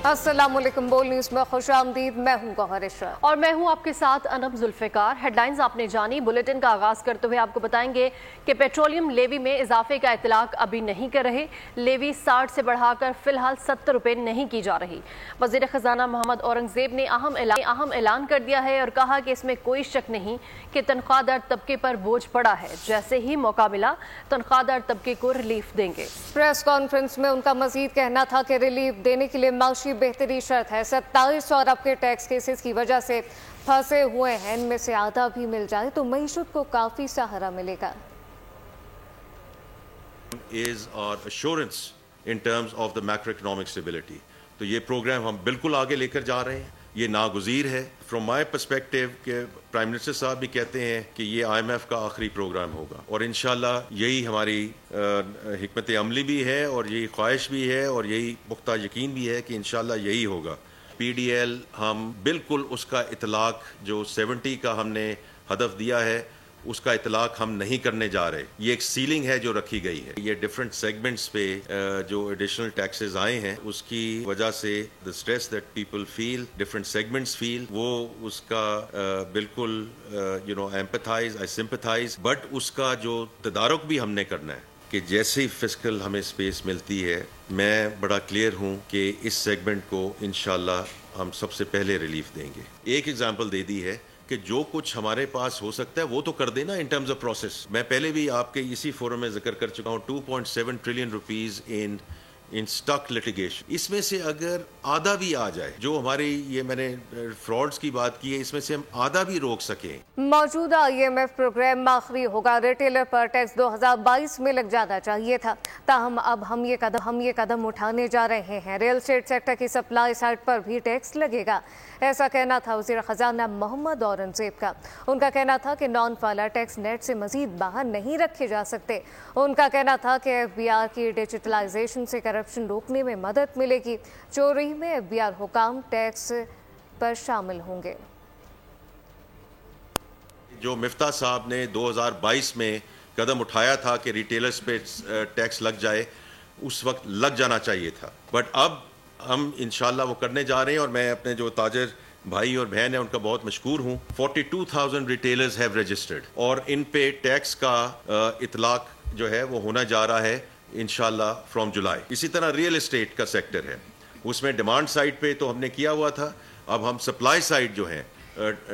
السلام علیکم، بول نیوز میں خوش آمدید۔ میں ہوں گوہر اشرت اور میں ہوں آپ کے ساتھ انم ذوالفقار۔ ہیڈ لائنز آپ نے جانی۔ بلیٹن کا آغاز کرتے ہوئے آپ کو بتائیں گے کہ پیٹرولیم لیوی میں اضافے کا اطلاق ابھی نہیں کر رہے۔ لیوی 60 سے بڑھا کر فی الحال 70 روپے نہیں کی جا رہی۔ وزیر خزانہ محمد اورنگزیب نے اہم اعلان کر دیا ہے اور کہا کہ اس میں کوئی شک نہیں کہ تنخواہ دار طبقے پر بوجھ پڑا ہے، جیسے ہی موقع ملا تنخواہ دار طبقے کو ریلیف دیں گے۔ پریس کانفرنس میں ان کا مزید کہنا تھا کہ ریلیف دینے کے لیے معاشی بہتری شرط ہے۔ 27 ارب کے ٹیکس کیسز کی وجہ سے پھنسے ہوئے ہیں، ان میں سے آدھا بھی مل جائے تو معیشت کو کافی سہارا ملے گا۔ is our assurance in terms of the macroeconomic stability. تو یہ پروگرام ہم بالکل آگے لے کر جا رہے ہیں، یہ ناگزیر ہے۔ فرام مائی پرسپیکٹیو کہ پرائم منسٹر صاحب بھی کہتے ہیں کہ یہ IMF کا آخری پروگرام ہوگا، اور انشاءاللہ یہی ہماری حکمت عملی بھی ہے اور یہی خواہش بھی ہے اور یہی پختہ یقین بھی ہے کہ انشاءاللہ یہی ہوگا۔ PDL ہم بالکل اس کا اطلاق جو 70 کا ہم نے ہدف دیا ہے اس کا اطلاق ہم نہیں کرنے جا رہے۔ یہ ایک سیلنگ ہے جو رکھی گئی ہے۔ یہ ڈیفرنٹ سیگمنٹس پہ جو ایڈیشنل ٹیکسز آئے ہیں اس کی وجہ سے the stress that people feel, different segments feel، وہ اس کا بالکل empathize, I sympathize، بٹ اس کا جو تدارک بھی ہم نے کرنا ہے کہ جیسے فسکل ہمیں اسپیس ملتی ہے، میں بڑا کلیئر ہوں کہ اس سیگمنٹ کو انشاءاللہ ہم سب سے پہلے ریلیف دیں گے۔ ایک ایگزامپل دے دی ہے کہ جو کچھ ہمارے پاس ہو سکتا ہے وہ تو کر دینا ان ٹرمز آف پروسیس۔ میں پہلے بھی آپ کے اسی فورم میں ذکر کر چکا ہوں 2.7 trillion rupees in stock litigation. اس میں سے اگر آدھا بھی آ جائے، جو ہماری یہ میں نے فراڈز کی بات کی ہے، اس میں سے ہم آدھا بھی روک سکیں۔ موجودہ IMF پروگرام آخری ہوگا۔ ریٹیلر پر ٹیکس 2022 میں لگ جانا چاہیے تھا، تاہم اب ہم یہ قدم اٹھانے جا رہے ہیں۔ ریل اسٹیٹ سیکٹر کی سپلائی سائڈ پر بھی ٹیکس لگے گا، ایسا کہنا تھا وزیر خزانہ محمد اورنگزیب کا۔ ان کا کہنا تھا کہ نان فائلر ٹیکس نیٹ سے مزید باہر نہیں رکھے جا سکتے۔ ان کا کہنا تھا کہ FBR کی ڈیجیٹلائزیشن سے کرپشن روکنے میں مدد ملے گی۔ چوری میں FBR حکام ٹیکس پر شامل ہوں گے۔ جو مفتاح صاحب نے 2022 میں قدم اٹھایا تھا کہ ریٹیلرز پہ ٹیکس لگ جائے، اس وقت لگ جانا چاہیے تھا، بٹ اب ہم انشاءاللہ وہ کرنے جا رہے ہیں، اور میں اپنے جو تاجر بھائی اور بہن ہیں ان کا بہت مشکور ہوں۔ 42,000 ریٹیلرز ہیو رجسٹرڈ، اور ان پہ ٹیکس کا اطلاق جو ہے وہ ہونا جا رہا ہے انشاءاللہ فرام جولائی۔ اسی طرح ریئل اسٹیٹ کا سیکٹر ہے، اس میں ڈیمانڈ سائڈ پہ تو ہم نے کیا ہوا تھا، اب ہم سپلائی سائڈ جو ہیں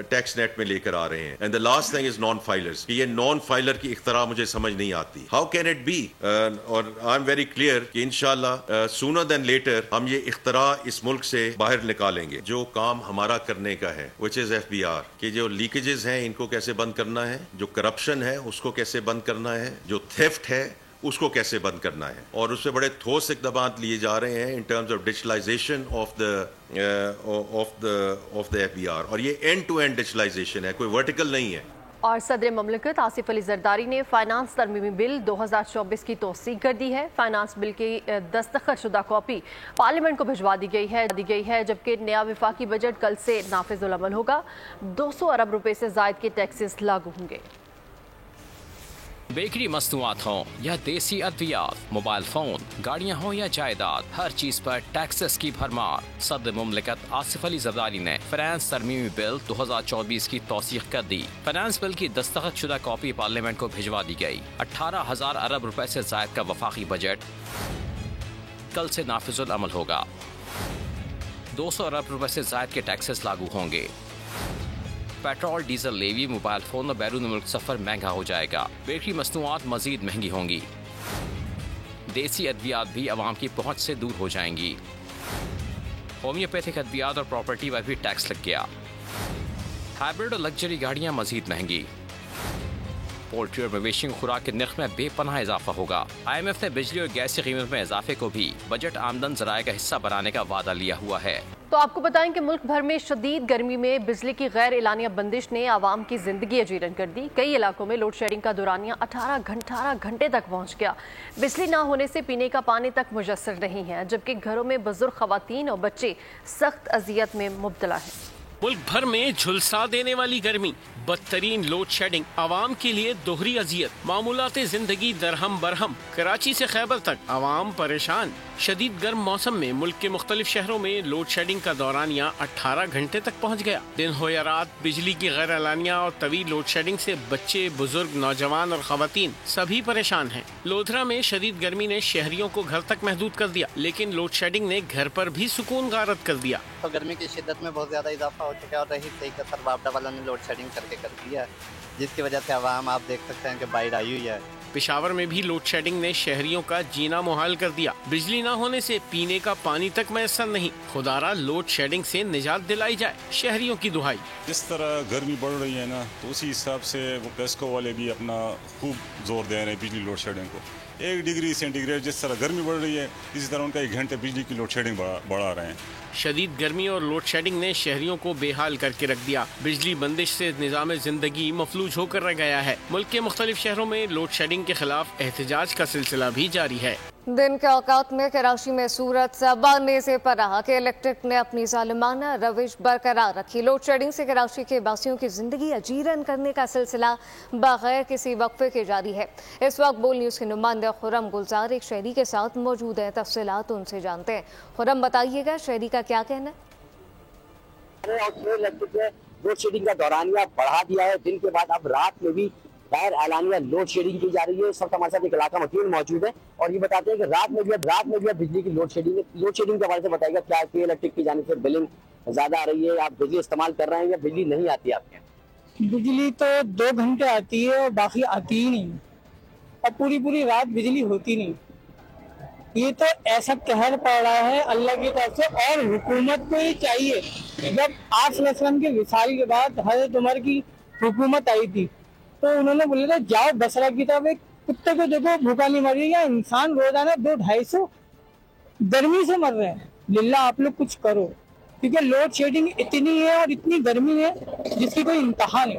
ٹیکس نیٹ میں لے کر آ رہے ہیں۔ And the last thing is non filers, کہ یہ نان فائلر کی اختراع مجھے سمجھ نہیں آتی۔ How can it be? اور آئی ایم ویری کلیئر کہ انشاءاللہ سونر دین لیٹر ہم یہ اختراع اس ملک سے باہر نکالیں گے۔ جو کام ہمارا کرنے کا ہے وچ از FBR، کہ جو لیکیجز ہیں ان کو کیسے بند کرنا ہے، جو کرپشن ہے اس کو کیسے بند کرنا ہے، جو تھیفٹ ہے اس کو کیسے بند کرنا ہے، اور اس پہ بڑے ٹھوس اقدامات لیے جا رہے ہیں in terms of digitalization of the FBR، اور یہ اینڈ ٹو اینڈ ڈیجیٹلائزیشن ہے، کوئی ورٹیکل نہیں ہے۔ اور صدر مملکت آصف علی زرداری نے فائنانس ترمیمی بل 2024 کی توثیق کر دی ہے۔ فائنانس بل کی دستخط شدہ کاپی پارلیمنٹ کو بھجوا دی گئی ہے، جبکہ نیا وفاقی بجٹ کل سے نافذ العمل ہوگا۔ 200 ارب روپے سے زائد کے ٹیکسز لاگو ہوں گے۔ بیکری مصنوعات ہوں یا دیسی ادویات، موبائل فون، گاڑیاں ہوں یا جائیداد، ہر چیز پر ٹیکسز کی بھرمار۔ صدر مملکت آصف علی زرداری نے فائنانس ترمیمی بل 2024 کی توثیق کر دی۔ فائنانس بل کی دستخط شدہ کاپی پارلیمنٹ کو بھجوا دی گئی۔ 18,000 ارب روپے سے زائد کا وفاقی بجٹ کل سے نافذ العمل ہوگا۔ 200 ارب روپے سے زائد کے ٹیکسز لاگو ہوں گے۔ Petrol, diesel levy, mobile phone اور بیرون ملک سفر مہنگا ہو جائے گا۔ بیکری مصنوعات مزید مہنگی ہوں گی۔ دیسی ادویات بھی عوام کی پہنچ سے دور ہو جائیں گی۔ ہومیوپیتھک ادویات اور پراپرٹی پر بھی ٹیکس لگ گیا۔ ہائبرڈ اور لگژری گاڑیاں مزید مہنگی۔ پولٹری اور مویشی خوراک کے نرخ میں بے پناہ اضافہ ہوگا۔ IMF نے بجلی اور گیس کی قیمت میں اضافے کو بھی بجٹ آمدن ذرائع کا حصہ بنانے کا وعدہ لیا ہوا ہے۔ تو آپ کو بتائیں کہ ملک بھر میں شدید گرمی میں بجلی کی غیر اعلانیہ بندش نے عوام کی زندگی اجیرن کر دی۔ کئی علاقوں میں لوڈ شیڈنگ کا دورانیہ 18 گھنٹے تک پہنچ گیا۔ بجلی نہ ہونے سے پینے کا پانی تک میسر نہیں ہے، جبکہ گھروں میں بزرگ خواتین اور بچے سخت اذیت میں مبتلا ہیں۔ मुल्क भर में झुलसा देने वाली गर्मी, बदतरीन लोड शेडिंग, आवाम के लिए दोहरी अजियत, मामूलाते जिंदगी दरहम बरहम, कराची से खैबर तक आवाम परेशान। शदीद गर्म मौसम में मुल्क के मुख्तलिफ शहरों में लोड शेडिंग का दौरानिया 18 घंटे तक पहुँच गया। दिन हो या रात, बिजली की गैर एलानिया और तवील लोड शेडिंग से बच्चे, बुजुर्ग, नौजवान और खवातीन सभी परेशान हैं। लोधरा में शदीद गर्मी ने शहरियों को घर तक महदूद कर दिया, लेकिन लोड शेडिंग ने घर पर भी सुकून गारत कर दिया। तो गर्मी की शिद्दत में बहुत ज़्यादा इजाफा हो चुका है और रही सही कसर बापडा वाला ने लोड शेडिंग करके कर दिया है, जिसकी वजह से आवाम आप देख सकते हैं कि बाढ़ आई हुई है। पेशावर में भी लोड शेडिंग ने शहरियों का जीना मुहाल कर दिया। बिजली न होने से पीने का पानी तक मैसर नहीं। खुदारा लोड शेडिंग से निजात दिलाई जाए, शहरियों की दुहाई। जिस तरह गर्मी बढ़ रही है ना, तो उसी हिसाब से वो पेस्को वाले भी अपना खूब जोर दे रहे हैं बिजली लोड शेडिंग को। 1 डिग्री सेंटीग्रेड जिस तरह गर्मी बढ़ रही है, इसी तरह उनका 1 घंटे बिजली की लोड शेडिंग बढ़ा रहे हैं। शदीद गर्मी और लोड शेडिंग ने शहरियों को बेहाल करके रख दिया। बिजली बंदिश से निज़ाम जिंदगी मफलूज होकर रह गया है। मुल्क के मुख्तलिफ शहरों में लोड शेडिंग के खिलाफ एहतजाज का सिलसिला भी जारी है। दिन के औकात में कराची में सूरत सबा नेज़े पर रहा कि इलेक्ट्रिक ने अपनी जालिमाना रविश बरकरार रखी। लोड शेडिंग से कराची के बासियों की जिंदगी अजीरन करने का सिलसिला बगैर किसी वक्फे के जारी है। इस वक्त बोल न्यूज़ के नुमाइंदे खुरम गुलजार एक शहरी के साथ मौजूद है, तफसीलात उनसे जानते हैं। खुरम, बताइएगा शहरी का क्या कहना है? इलेक्ट्रिक ने लोड शेडिंग का दौरानिया बढ़ा दिया है। दिन के बाद अब रात में भी गैर एलानिया लोड शेडिंग की जा रही है। सब हमारे साथ एक इलाका वकील मौजूद है और ये बताते हैं कि रात में भी बिजली की लोड शेडिंग के हवाले से बताएगा क्या के इलेक्ट्रिक की जाने से बिलिंग ज्यादा आ रही है, आप बिजली इस्तेमाल कर रहे हैं या बिजली नहीं आती आपके? बिजली तो 2 घंटे आती है और बाकी आती ही नहीं, और पूरी रात बिजली होती नहीं। ये तो ऐसा कहर पड़ रहा है अल्लाह की तरफ से, और हुकूमत को ये चाहिए। जब आप के विसाल के बाद हजरत उमर की हुकूमत आई थी तो उन्होंने बोला था जाओ बसरा की तरफ, एक कुत्ते को देखो भूखा नहीं मर रही है, इंसान रोजाना 200-250 गर्मी से मर रहे हैं। लिल्ला आप लोग कुछ करो, क्योंकि लोड शेडिंग इतनी है और इतनी गर्मी है जिसकी कोई इंतहा नहीं।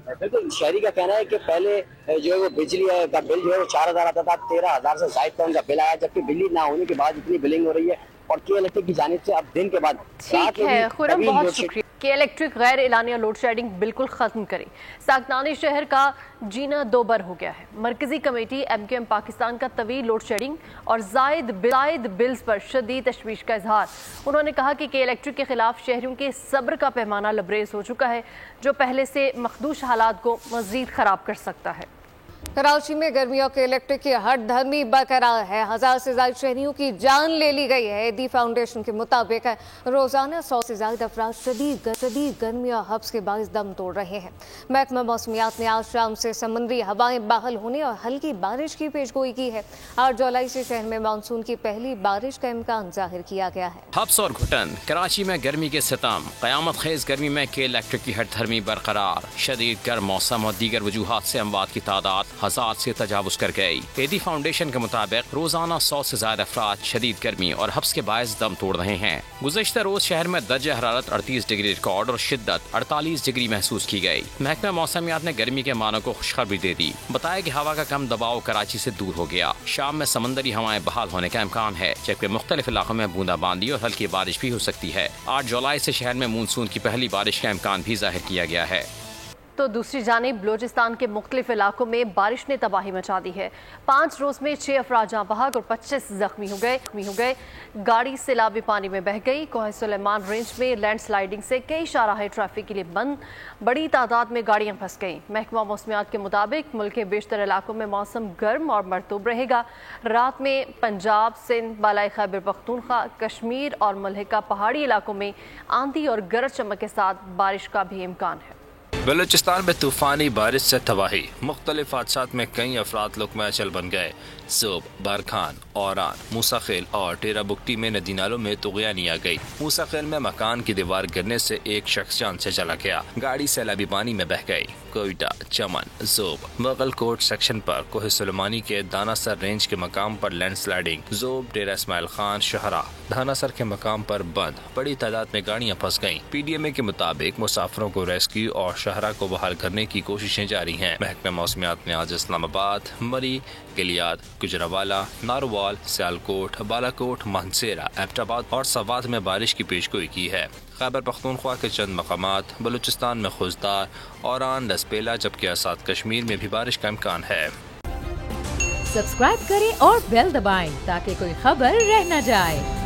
बिल्कुल, शहरी का कहना है कि पहले जो है वो बिजली का बिल जो है वो 4000 आता था, 13000 से जायद का उनका बिल आया, जबकि बिजली ना होने के बाद इतनी बिलिंग हो रही है। और के इलेक्ट्रिक की जानिब से अब दिन के बाद ठीक है खुरम, बहुत शुक्रिया। के इलेक्ट्रिक गैर एलानिया लोड शेडिंग बिल्कुल खत्म करें। साकनानी शहर का जीना दोबर हो गया है। मरकजी कमेटी MQM पाकिस्तान का तवील लोड शेडिंग और जायद बिल्स पर शदीद तशवीश का इजहार। उन्होंने कहा कि इलेक्ट्रिक के खिलाफ शहरियों के सब्र का पैमाना लबरेज हो चुका है, जो पहले से मखदूश हालात को मजीद खराब कर सकता है। कराची में गर्मियों के इलेक्ट्रिक की हट धर्मी बरकरार है। 1000 से ज्यादा शहरियों की जान ले ली गई है। एदी फाउंडेशन के मुताबिक रोजाना 100 से ज्यादा अफराद शदीद गर्मी और हब्स के बाइस दम तोड़ रहे हैं। महकमा मौसमियात ने आज शाम से समुद्री हवाएं बहाल होने और हल्की बारिश की पेशगोई की है। 8 जुलाई से शहर में मानसून की पहली बारिश का इम्कान जाहिर किया गया है। हब्स और घुटन, कराची में गर्मी के सितम, कयामत खेज गर्मी में के इलेक्ट्रिक की हट धर्मी बरकरार। शदीद गर्म मौसम और दीगर वजूहात से अमवात की तादाद 1000 से तजावुज कर गई। एदी फाउंडेशन के मुताबिक रोजाना 100 से ज्यादा अफराद शदीद गर्मी और हब्स के बायस दम तोड़ रहे हैं। गुज़श्ता रोज शहर में दर्जा हरारत 38 डिग्री रिकॉर्ड और शिद्दत 48 डिग्री महसूस की गई। महकमा मौसमियात ने गर्मी के मानों को खुशखबरी दे दी। बताया कि हवा का कम दबाव कराची से दूर हो गया। शाम में समंदरी हवाएं बहाल होने का इम्कान है, जबकि मुख्तलिफ इलाकों में बूंदाबांदी और हल्की बारिश भी हो सकती है। 8 जुलाई से शहर में मानसून की पहली बारिश का इम्कान भी जाहिर किया गया है। तो दूसरी जानिब बलोचिस्तान के मुख्तलिफ इलाकों में बारिश ने तबाही मचा दी है। 5 रोज में 6 अफराद जाँ बहक और 25 जख्मी हो गए। गाड़ी सैलाबी पानी में बह गई। कोह सुलेमान रेंज में लैंड स्लाइडिंग से कई शाहराहें ट्रैफिक के लिए बंद, बड़ी तादाद में गाड़ियां फंस गईं। महकमा मौसमियात के मुताबिक मुल्क के बेशतर इलाकों में मौसम गर्म और मरतूब रहेगा। रात में पंजाब, सिंध, बालाई खैबर पख्तूनख्वा, कश्मीर और मलहका पहाड़ी इलाकों में आंधी और गरज चमक के साथ बारिश का भी इम्कान है। बलूचिस्तान में तूफानी बारिश से तबाही, मुख्तलिफ हादसात में कई अफराद लुकमा चल बन गए। सूब, बारखान, औरान, मूसाखेल और टेरा बुक्टी में नदी नालों में तुगयानी आ गई। मूसाखेल में मकान की दीवार गिरने से एक शख्स जान से चला गया। गाड़ी सैलाबी पानी में बह गई। कोयटा, चमन, जोब, मुगल कोट सेक्शन पर कोह सुलेमानी के दानासर रेंज के मकाम पर लैंड स्लाइडिंग। जोब, डेरा इस्माइल खान, शहरा, दानासर के मकाम पर बंद, बड़ी तादाद में गाड़ियां फंस गईं। PDMA के मुताबिक मुसाफिरों को रेस्क्यू और शहरा को बहाल करने की कोशिशें जारी हैं। महकमा मौसमियात ने आज इस्लामाबाद, मरी, गलियात, गुजरावाला, नारोवाल, सियालकोट, बालाकोट, मानसेरा, एबटाबाद और सवात में बारिश की पेशगोई की है। खैबर पख्तूनख्वा के चंद मकामात, बलूचिस्तान में खुजदार, औरान, लसपेला जबकि आसाद कश्मीर में भी बारिश का इम्कान है। सब्सक्राइब करें और बेल दबाएं ताकि कोई खबर रह न जाए।